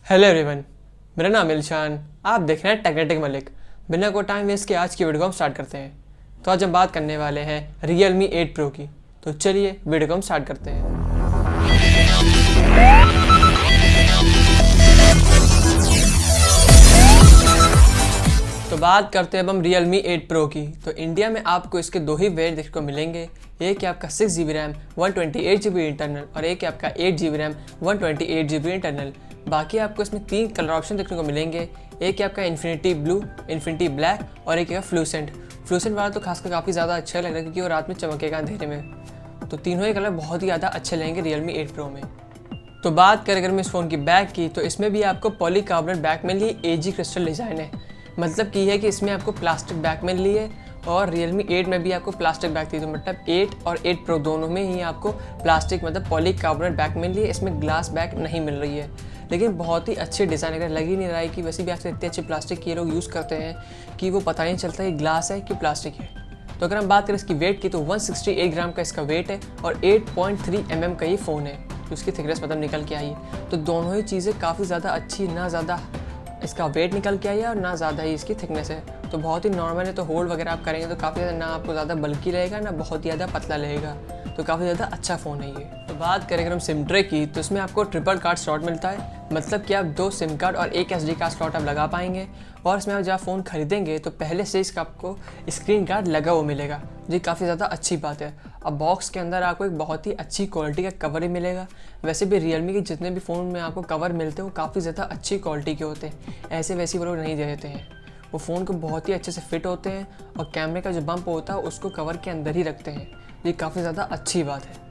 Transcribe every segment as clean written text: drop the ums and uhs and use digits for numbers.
Hello everyone, मेरा नाम इल्शान। आप देख रहे हैं टेक्नेटिक मलिक। बिना कोई टाइम वेस्ट के आज की वीडियो को हम स्टार्ट करते हैं। तो आज हम बात करने वाले हैं Realme 8 Pro की। तो चलिए वीडियो को हम स्टार्ट करते हैं। तो बात करते हैं अब हम Realme 8 Pro की। तो इंडिया में आपको इसके दो ही वेरिएंट देखने को मिलेंगे। एक है आपका 6GB रैम 128GB इंटरनल और एक है आपका 8GB रैम 128GB इंटरनल। बाकी आपको इसमें तीन कलर ऑप्शन देखने को मिलेंगे। एक है आपका इन्फिनिटी ब्लू, इन्फिनिटी ब्लैक और एक है फ्लूसेंट। फ्लूसेंट वाला तो खासकर काफ़ी ज़्यादा अच्छा लग रहा है क्योंकि वो रात में चमकेगा अंधेरे में। तो तीनों ही कलर बहुत ही ज़्यादा अच्छे लगेंगे Realme 8 Pro में। तो बात करें अगर मैं इस फ़ोन की बैक की, तो इसमें भी आपको पॉलीकार्बोनेट बैक मिल ली, एजी क्रिस्टल डिज़ाइन है। मतलब कि है कि इसमें आपको प्लास्टिक बैक मिल ली है और Realme 8 में भी आपको प्लास्टिक बैक थी। तो मतलब 8 और 8 Pro दोनों में ही आपको प्लास्टिक मतलब पॉलीकार्बोनेट बैक मिल रही है। इसमें ग्लास बैक नहीं मिल रही है, लेकिन बहुत ही अच्छे डिज़ाइन अगर लग ही नहीं रहा है कि वैसे भी आपसे इतने अच्छे प्लास्टिक के लोग यूज़ करते हैं कि वो पता ही नहीं चलता कि ग्लास है कि प्लास्टिक है। तो अगर हम बात करें इसकी वेट की, तो 168 ग्राम का इसका वेट है और 8.3 mm का ये फ़ोन है। तो उसकी थिकनेस मतलब निकल के आई है। तो दोनों ही चीज़ें काफ़ी ज़्यादा अच्छी, ना ज़्यादा इसका वेट निकल के आई है और ना ज़्यादा ही इसकी थिकनेस है। तो बहुत ही नॉर्मल है। तो होल्ड वगैरह आप करेंगे तो काफ़ी ज़्यादा, ना आपको ज़्यादा बल्कि रहेगा ना बहुत ही ज़्यादा पतला रहेगा। तो काफ़ी ज़्यादा अच्छा फ़ोन है ये। तो बात करें अगर हम सिम ट्रे की, तो इसमें आपको ट्रिपल कार्ड स्लॉट मिलता है। मतलब कि आप 2 सिम कार्ड और एक SD कार्ड स्लॉट आप लगा पाएंगे। और इसमें आप जब फ़ोन खरीदेंगे तो पहले से इसका आपको स्क्रीन गार्ड लगा हुआ मिलेगा, जो काफ़ी ज़्यादा अच्छी बात है। अब बॉक्स के अंदर आपको एक बहुत ही अच्छी क्वालिटी का कवर ही मिलेगा। वैसे भी Realme के जितने भी फ़ोन में आपको कवर मिलते हैं वो काफ़ी ज़्यादा अच्छी क्वालिटी के होते हैं, ऐसे वैसे वो लोग नहीं दे देते हैं। वो फ़ोन को बहुत ही अच्छे से फिट होते हैं और कैमरे का जो बम्प होता है उसको कवर के अंदर ही रखते हैं। ये काफ़ी ज़्यादा अच्छी बात है।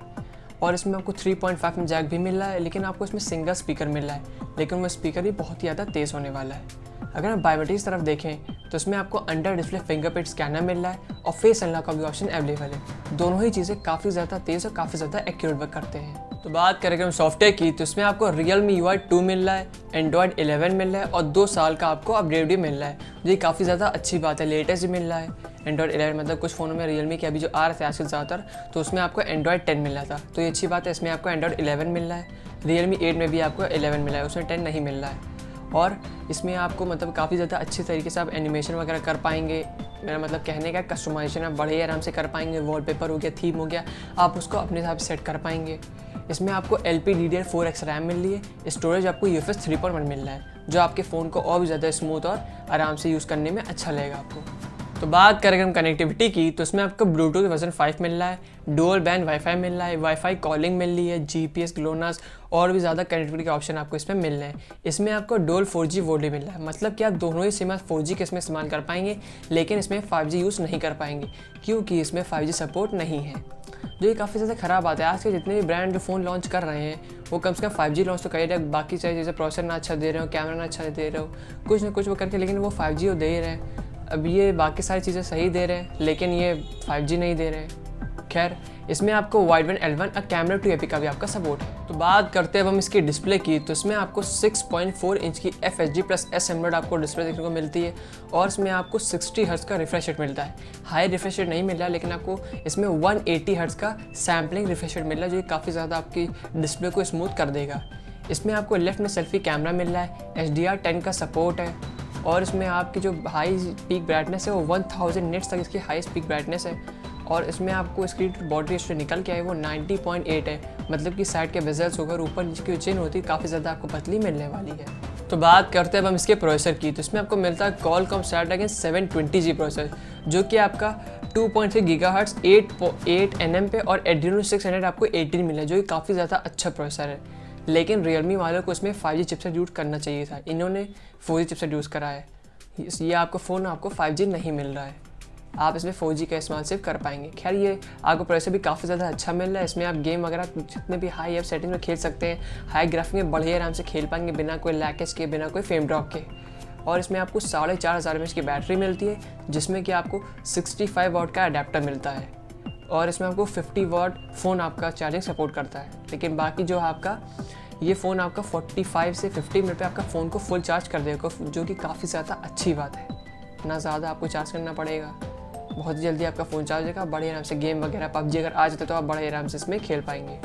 और इसमें आपको 3.5 में जैक भी मिल रहा है, लेकिन आपको इसमें सिंगल स्पीकर मिल रहा है, लेकिन वो स्पीकर भी बहुत ही ज़्यादा तेज़ होने वाला है। अगर हम बायोमेट्रिक्स तरफ देखें तो इसमें आपको अंडर डिस्प्ले फिंगरप्रिंट स्कैनर मिल रहा है और फेस अनलॉक का भी ऑप्शन अवेलेबल है। दोनों ही चीज़ें काफ़ी ज़्यादा तेज़ और काफ़ी ज़्यादा एक्यूरेट वर्क करते हैं। तो बात करें अगर हम सॉफ्टवेयर की, तो इसमें आपको Realme UI 2 मिल रहा है, Android 11 मिल रहा है और 2 साल का आपको अपडेट भी मिल रहा है। ये काफ़ी ज़्यादा अच्छी बात है। लेटेस्ट भी मिल रहा है Android 11, मतलब कुछ फ़ोनों में Realme के अभी जो आ रहे थे आजकल ज़्यादातर, तो उसमें आपको Android 10 मिल रहा था। तो ये अच्छी बात है। इसमें आपको Android 11 मिल रहा है। Realme 8 में भी आपको 11 मिला है, उसमें 10 नहीं मिल रहा है। और इसमें आपको मतलब काफ़ी ज़्यादा अच्छे तरीके से आप एनिमेशन वगैरह कर पाएंगे। मेरा मतलब कहने का कस्टमाइजेशन आप बड़े आराम से कर पाएंगे। वॉलपेपर हो गया, थीम हो गया, आप उसको अपने हिसाब से सेट कर पाएंगे। इसमें आपको LPDDR4X रैम मिल रही है। स्टोरेज आपको UFS 3.1 मिल रहा है, जो आपके फ़ोन को और भी ज़्यादा स्मूथ और आराम से यूज़ करने में अच्छा लगेगा आपको। तो बात करें हम कनेक्टिविटी की, तो इसमें आपको ब्लूटूथ वर्जन 5 मिल रहा है, डुअल बैंड वाईफाई मिल रहा है, वाईफाई कॉलिंग मिल रही है, GPS, ग्लोनास और भी ज़्यादा कनेक्टिविटी के ऑप्शन आपको इसमें मिल रहे हैं। इसमें आपको डुअल 4G वोल्डी मिल रहा है। मतलब कि आप दोनों ही सिम 4G के इसमें इस्तेमाल कर पाएंगे, लेकिन इसमें 5G यूज़ नहीं कर पाएंगे क्योंकि इसमें 5G सपोर्ट नहीं है, जो ये काफ़ी ज़्यादा ख़राब बात है। आज के जितने भी ब्रांड जो फ़ोन लॉन्च कर रहे हैं वो कम से कम 5G लॉन्च तो कर रहे हैं। बाकी चाहे जैसे प्रोसेसर ना अच्छा दे रहे हो, कैमरा ना अच्छा दे रहे हो, कुछ ना कुछ वो करके, लेकिन वो 5G वो दे ही रहे हैं। अब ये बाकी सारी चीज़ें सही दे रहे हैं, लेकिन ये 5G नहीं दे रहे हैं। खैर, इसमें आपको वाइड बैंड L1 और कैमरा 2AP का भी आपका सपोर्ट है। तो बात करते हैं अब हम इसकी डिस्प्ले की, तो इसमें आपको 6.4 इंच की FHD+S एमोलेड आपको डिस्प्ले देखने को मिलती है और इसमें आपको 60 हर्ट्ज का रिफ्रेश रेट मिलता है। हाई रिफ्रेश रेट नहीं मिल रहा है, लेकिन आपको इसमें 180 हर्ट्ज का सैम्पलिंग रिफ्रेश रेट मिल रहा है, जो काफ़ी ज़्यादा आपकी डिस्प्ले को स्मूथ कर देगा। इसमें आपको लेफ्ट में सेल्फी कैमरा मिल रहा है, HDR10 का सपोर्ट है और इसमें आपकी जो हाई पीक ब्राइटनेस है वो 1000 निट्स तक इसकी हाई पीक ब्राइटनेस है। और इसमें आपको स्क्रीन बॉडी रेशियो निकल के आए वो 90.8 है। मतलब कि साइड के बेजल्स होकर ऊपर नीचे की चेन होती है काफ़ी ज़्यादा आपको पतली मिलने वाली है। तो बात करते हैं अब हम इसके प्रोसेसर की, तो इसमें आपको मिलता है Qualcomm Snapdragon 720G प्रोसेसर, जो कि आपका 2.3 GHz 8 nm पे और Adreno 600 आपको 18 मिला है, जो कि काफ़ी ज़्यादा अच्छा प्रोसेसर है। लेकिन Realme वालों को इसमें 5G चिपसेट यूज़ करना चाहिए था, इन्होंने 4G चिपसेट यूज़ करा है। ये आपको फ़ोन आपको 5G नहीं मिल रहा है, आप इसमें 4G का इस्तेमाल सिर्फ कर पाएंगे। खैर, ये आपको प्रोसेसर भी काफ़ी ज़्यादा अच्छा मिल रहा है। इसमें आप गेम वगैरह जितने भी हाई एफ सेटिंग में खेल सकते हैं, हाई ग्राफिक में बढ़िया आराम से खेल पाएंगे बिना कोई लैकेज के, बिना कोई फ्रेम ड्रॉप के। और इसमें आपको 4500 mAh की बैटरी मिलती है, जिसमें कि आपको 65 वाट का अडेप्टर मिलता है और इसमें आपको 50 वाट फ़ोन आपका चार्जिंग सपोर्ट करता है। लेकिन बाकी जो आपका ये फ़ोन आपका 45 से 50 मिनट पे आपका फ़ोन को फुल चार्ज कर देगा, जो कि काफ़ी ज़्यादा अच्छी बात है। ना ज़्यादा आपको चार्ज करना पड़ेगा, बहुत जल्दी आपका फ़ोन चार्ज होगा। बड़े आराम से गेम वगैरह PUBG अगर आ जाता है तो आप बड़े आराम से इसमें खेल पाएंगे।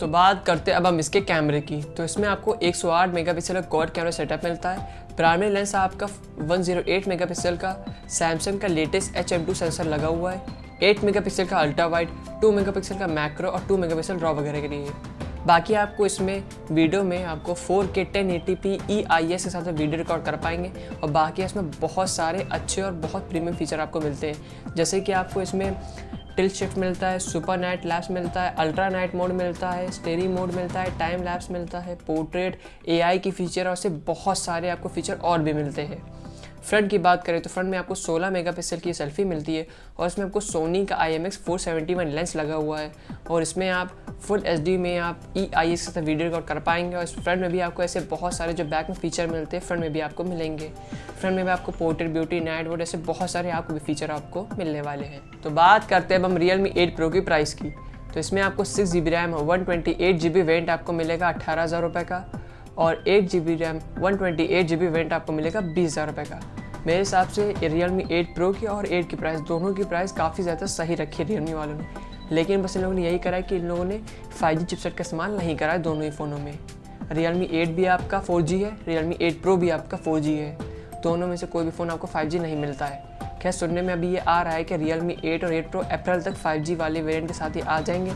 तो बात करते हैं अब हम इसके कैमरे की। तो इसमें आपको 108 मेगापिक्सल का क्वाड कैमरा सेटअप मिलता है। प्राइमरी लेंस आपका 108 मेगापिक्सल का सैमसंग का लेटेस्ट HM2 सेंसर लगा हुआ है। 8 मेगापिक्सल का अल्ट्रा वाइड, 2 मेगापिक्सल का मैक्रो और 2 मेगापिक्सल रॉ वगैरह के लिए। बाकी आपको इसमें वीडियो में आपको 4K 1080p EIS के साथ वीडियो रिकॉर्ड कर पाएंगे। और बाकी इसमें बहुत सारे अच्छे और बहुत प्रीमियम फीचर आपको मिलते हैं, जैसे कि आपको इसमें टिल्ट शिफ्ट मिलता है, सुपर नाइट लैप्स मिलता है, अल्ट्रा नाइट मोड मिलता है, स्टेरी मोड मिलता है, टाइम लैप्स मिलता है, पोर्ट्रेट, AI की फीचर और उससे बहुत सारे आपको फीचर और भी मिलते हैं। फ्रंट की बात करें तो फ्रंट में आपको 16 मेगापिक्सल की सेल्फी मिलती है और इसमें आपको सोनी का IMX471 लेंस लगा हुआ है। और इसमें आप फुल HD में आप EIS के साथ वीडियो रिकॉर्ड कर पाएंगे। और इस फ्रंट में भी आपको ऐसे बहुत सारे जो बैक में फीचर मिलते हैं फ्रंट में भी आपको मिलेंगे। फ्रंट में भी आपको पोर्ट्रेट, ब्यूटी, नाइट मोड, ऐसे बहुत सारे आपको भी फीचर आपको मिलने वाले हैं। तो बात करते हैं अब हम Realme 8 Pro की प्राइस की। तो इसमें आपको 6GB रैम 128GB वेरिएंट आपको मिलेगा 18,000 रुपये का और 8GB रैम 128GB वेरिएंट आपको मिलेगा 20,000 रुपये का। मेरे हिसाब से Realme 8 Pro की और 8 की प्राइस, दोनों की प्राइस काफ़ी ज़्यादा सही रखी है Realme वालों ने। लेकिन बस इन लोगों ने यही करा है कि इन लोगों ने 5G चिपसेट का इस्तेमाल नहीं करा है दोनों ही फ़ोनों में। Realme 8 भी आपका 4G है, Realme 8 Pro भी आपका 4G है। दोनों में से कोई भी फ़ोन आपको 5G नहीं मिलता है। खैर, सुनने में अभी ये आ रहा है कि Realme 8 और 8 Pro अप्रैल तक 5G वाले वेरिएंट के साथ ही आ जाएंगे।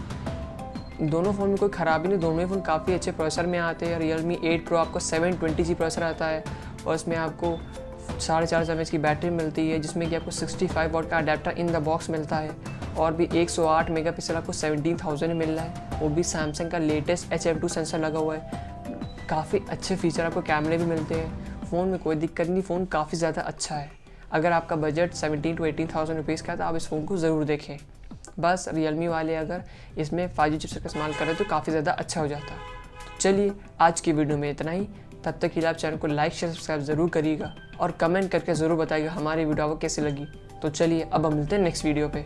दोनों फ़ोन में कोई ख़राबी नहीं, दोनों ही फ़ोन काफ़ी अच्छे प्रोसेसर में आते हैं। Realme 8 Pro आपको 720G प्रोसेसर आता है और इसमें आपको 4.5 mAh की बैटरी मिलती है, जिसमें कि आपको 65 वाट का अडेप्टर इन द बॉक्स मिलता है। और भी 108 मेगापिक्सल आपको 17,000 में मिल रहा है। वो भी सैमसंग का लेटेस्ट HM2 सेंसर लगा हुआ है। काफ़ी अच्छे फीचर आपको कैमरे भी मिलते हैं। फ़ोन में कोई दिक्कत नहीं, फ़ोन काफ़ी ज़्यादा अच्छा है। अगर आपका बजट 17,000 to 18,000 रुपीज़ का है तो आप इस फ़ोन को ज़रूर देखें। बस Realme वाले अगर इसमें 5G चिपसेट का इस्तेमाल करें तो काफ़ी ज़्यादा अच्छा हो जाता। तो चलिए, आज की वीडियो में इतना ही। तब तक के लिए आप चैनल को लाइक, शेयर, सब्सक्राइब ज़रूर करिएगा और कमेंट करके ज़रूर बताइएगा हमारी वीडियो आपको कैसी लगी। तो चलिए, अब हम मिलते हैं नेक्स्ट वीडियो पे।